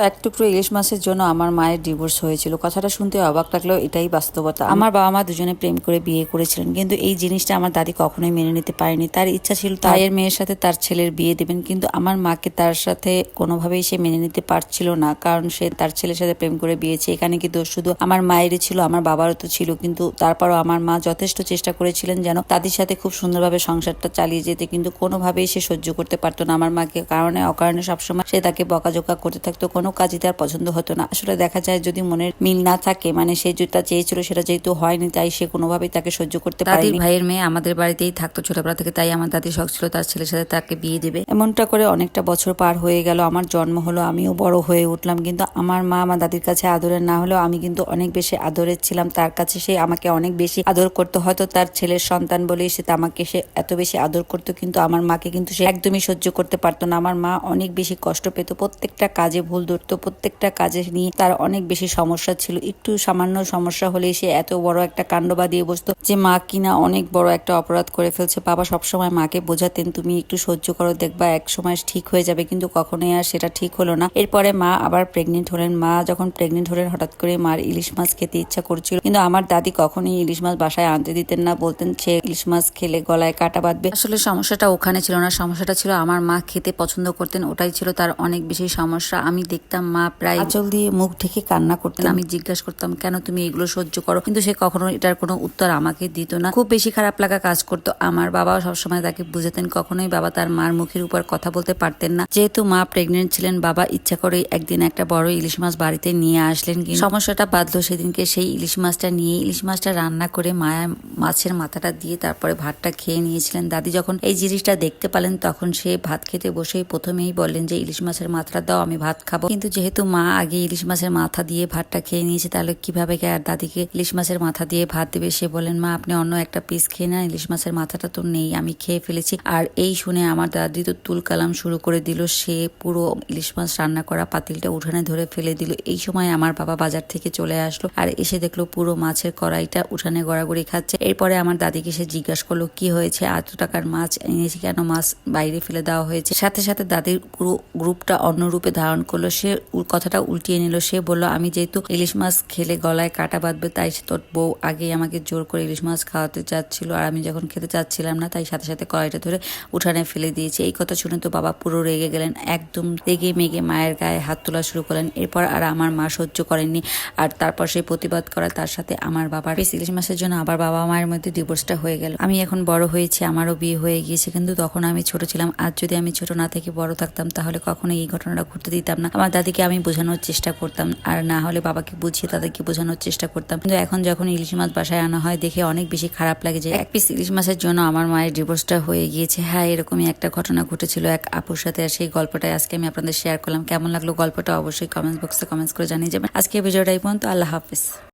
এক টুকরো ইলিশ মাছের জন্য আমার মায়ের ডিভোর্স হয়েছিল। কথাটা শুনতে অবাক লাগলেও এটাই বাস্তবতা। আমার বাবা মা দুজনে প্রেম করে বিয়ে করেছিলেন, কিন্তু এই জিনিসটা আমার দাদি কখনোই মেনে নিতে পারেনি। তার ইচ্ছা ছিল তাইয়ের মেয়ের সাথে তার ছেলের বিয়ে দেবেন, কিন্তু আমার মাকে তার সাথে কোনোভাবেই সে মেনে নিতে পারছিল না, কারণ সে তার ছেলের সাথে প্রেম করে বিয়েছে। এখানে কি দোষ শুধু আমার মায়েরই ছিল, আমার বাবারও তো ছিল, কিন্তু তারপরও আমার মা যথেষ্ট চেষ্টা করেছিলেন যেন দাদির সাথে খুব সুন্দরভাবে সংসারটা চালিয়ে যেতে, কিন্তু কোনোভাবেই সে সহ্য করতে পারতো না আমার মাকে। কারণে অকারণে সবসময় সে তাকে বকাঝোকা করতে থাকতো, কোনো কাজই তার পছন্দ হতো না। আসলে দেখা যায় যদি মনের মিল না থাকে, মানে সে যেটা চেয়েছিল সেটা যেহেতু হয়নি, তাই সে কোনোভাবেই তাকে সহ্য করতে পারেনি। দাদির ভাইয়ের মেয়ে আমাদের বাড়িতেই থাকতো ছোটবেলা থেকে, তাই আমার দাদির শখ ছিল তার ছেলের সাথে তাকে বিয়ে দেবে। এমনটা করে অনেকটা বছর পার হয়ে গেল, আমার জন্ম হলো, আমিও বড় হয়ে উঠলাম, কিন্তু আমার মা আমার দাদির কাছে আদরের না হলেও আমি কিন্তু অনেক বেশি আদরের ছিলাম তার কাছে। সে আমাকে অনেক বেশি আদর করতো, হয়তো তার ছেলের সন্তান বলেই সে আমাকে সে এত বেশি আদর করতো, কিন্তু আমার মাকে কিন্তু সে একদমই সহ্য করতে পারতো না। আমার মা অনেক বেশি কষ্ট পেত, প্রত্যেকটা কাজে ভুল ধরতো, প্রত্যেকটা কাজে নিয়ে তার অনেক বেশি সমস্যা ছিল। একটু সামান্য সমস্যা হলেই সে এত বড় একটা কাণ্ড বাঁধিয়ে বসতো যে মা কিনা অনেক বড় একটা অপরাধ করে ফেলছে। বাবা সবসময় মাকে বোঝাতেন, তুমি একটু সহ্য করো, দেখবা এক সময় ঠিক হয়ে যাবে, কিন্তু কখনোই আর সেটা ঠিক হলো না। এরপরে মা আবার প্রেগনেন্ট হলেন। মা যখন প্রেগনেন্ট হলেন হঠাৎ করে মার ইলিশ মাছ খেতে ইচ্ছা করছিল, কিন্তু আমার দাদি কখনোই ইলিশ মাছ বাসায় আনতে দিতেন না, বলতেন সে ইলিশ মাছ খেলে গলায় কাটা বাঁধবে। আসলে সমস্যাটা ওখানে ছিল না, সমস্যাটা ছিল আমার মা খেতে পছন্দ করতেন, ওটাই ছিল তার অনেক বেশি সমস্যা। আমি দেখতাম মা প্রায় আঁচল দিয়ে মুখ ঢেকে কান্না করতেন। আমি জিজ্ঞাসা করতাম কেন তুমি এগুলো সহ্য করো, কিন্তু সে কখনো এটার কোনো উত্তর আমাকে দিত না। খুব বেশি খারাপ লাগা কাজ করতো। আমার বাবাও সবসময় তাকে বুঝাতেন, কখনোই বাবা তার মার মুখের উপর কথা বলতে পারতেন না। যেহেতু মা প্রেগনেন্ট ছিলেন, বাবা ইচ্ছা করে একদিন একটা বড় ইলিশ মাছ বাড়িতে নিয়ে আসলেন। কিন্তু সমস্যাটা বাঁধলো সেদিনকে সেই ইলিশ মাছটা নিয়ে। ইলিশ মাছটা রান্না করে মায়া মাছের মাথাটা দিয়ে তারপরে ভাতটা খেয়ে নিয়েছিলেন। দাদি যখন এই জিনিসটা দেখতে পেলেন, তখন সে ভাত খেতে বসেই প্রথমেই বললেন যে ইলিশ মাছের মাথাটা দাও, আমি ভাত খাবো। কিন্তু যেহেতু মা আগে ইলিশ মাছের মাথা দিয়ে ভাতটা খেয়ে নিয়েছে, তাহলে কিভাবে আর দাদিকে ইলিশ মাছের মাথা দিয়ে ভাত দেবে। সে বলেন মা আপনি অন্য একটা পিস খেয়ে না, ইলিশ মাছের মাথাটা তো নেই, আমি খেয়ে ফেলেছি। আর এই শুনে আমার দাদি তো তুল কালাম শুরু করে দিল। সে পুরো ইলিশ মাছ রান্না করা পাতিলটা উঠানে ধরে ফেলে দিল। এই সময় আমার বাবা বাজার থেকে চলে আসলো, আর এসে দেখলো পুরো মাছের কড়াইটা উঠানে গড়াগড়ি খাচ্ছে। এরপরে আমার দাদিকে সে জিজ্ঞাসা করলো কি হয়েছে, এত টাকার মাছ এনেছি কেন, মাছ বাইরে ফেলে দেওয়া হয়েছে। সাথে সাথে দাদির পুরো গ্রুপটা অন্য রূপে ধারণ করলো। সে কথাটা উল্টিয়ে নিল। সে বলল আমি যেহেতু ইলিশ মাছ খেলে গলায় কাটা বাঁধবে, তাই তোর বউ আগেই আমাকে জোর করে ইলিশ মাছ খাওয়াতে চাচ্ছিল, আর আমি যখন খেতে চাচ্ছিলাম না, তাই সাথে সাথে কড়াইটা ধরে উঠানে ফেলে দিয়েছি। এই কথা শুনে তো বাবা পুরো রেগে গেলেন, একদম রেগে মেগে মায়ের গায়ে হাত তোলা শুরু করলেন। এরপর আর আমার মা সহ্য করেননি, আর তারপর সেই প্রতিবাদ করা, তার সাথে আমার বাবার ইলিশ মাছের জন্য আবার বাবা মায়ের মধ্যে ডিভোর্সটা হয়ে গেল। আমি এখন বড় হয়েছি, আমারও বিয়ে হয়ে গিয়েছে, কিন্তু তখন আমি ছোট ছিলাম। আজ যদি আমি ছোট না থেকে বড় থাকতাম, তাহলে কখনো এই ঘটনাটা ঘটতে দিতাম না। আমার দাদিকে আমি বোঝানোর চেষ্টা করতাম, আর না হলে বাবাকে বুঝিয়ে তাদেরকে বোঝানোর চেষ্টা করতাম। কিন্তু এখন যখন ইলিশ মাছ বাসায় আনা হয়, দেখে অনেক বেশি খারাপ লাগে যে এক পিস ইলিশ মাছের জন্য আমার মায়ের ডিভোর্সটা হয়ে গিয়েছে। হ্যাঁ, এরকমই একটা ঘটনা ঘটেছিল এক আপুর সাথে, আর সেই গল্পটাই আজকে আমি আপনাদের শেয়ার করলাম। কেমন লাগলো গল্পটা অবশ্যই কমেন্ট বক্সে কমেন্টস করে জানিয়ে যাবেন। আজকে ভিডিওটা এই পর্যন্ত। আল্লাহ হাফিজ।